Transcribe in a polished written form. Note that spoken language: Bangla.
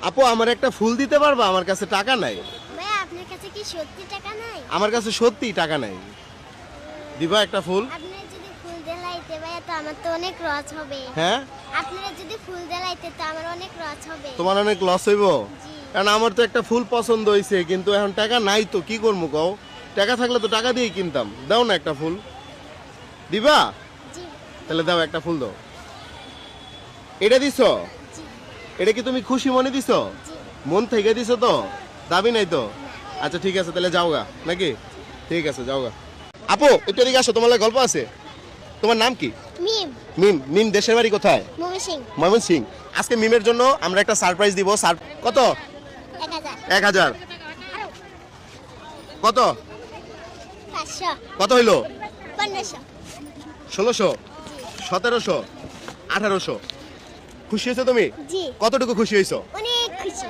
আপু আমার একটা ফুল দিতে পারবা? আমার কাছে টাকা নাই। ভাই আপনার কাছে কি সত্যি টাকা নাই? আমার কাছে সত্যি টাকা নাই। দিবা একটা ফুল? আপনি যদি ফুল দিলাইতে ভাই তো আমার তো অনেক লস হবে। হ্যাঁ, আপনারা যদি ফুল দিলাইতে তো আমার অনেক লস হবে। তোমার অনেক লস হইব। জি। কারণ আমার তো একটা ফুল পছন্দ হইছে, কিন্তু এখন টাকা নাই তো কি করবো কও? টাকা থাকলে তো টাকা দিয়ে কিনতাম। দাও না একটা ফুল। দিবা? জি। তাহলে দাও একটা ফুল দাও। এটা দিছো? জি। এটা কি তুমি খুশি মনে দিছো? জি। মন থেকে দিছো তো? দাবি নাই তো? আচ্ছা ঠিক আছে, তাহলে যাওগা নাকি? ঠিক আছে, যাওগা। আপু একটু এদিকে আসো, তোমার লাগে গল্প আছে। তোমার নাম কি? মিম। মিম। মিম দেশের বাড়ি কোথায়? মমি সিং। ময়মনসিং। আজকে মিমের জন্য আমরা একটা সারপ্রাইজ দিব। কত? 1000। 1000। কত? 500। কত হইলো? 1500। 1600, 1700, 1800। খুশি হয়েছো তুমি? জি। কতটুকু খুশি হয়েছো? অনেক খুশি।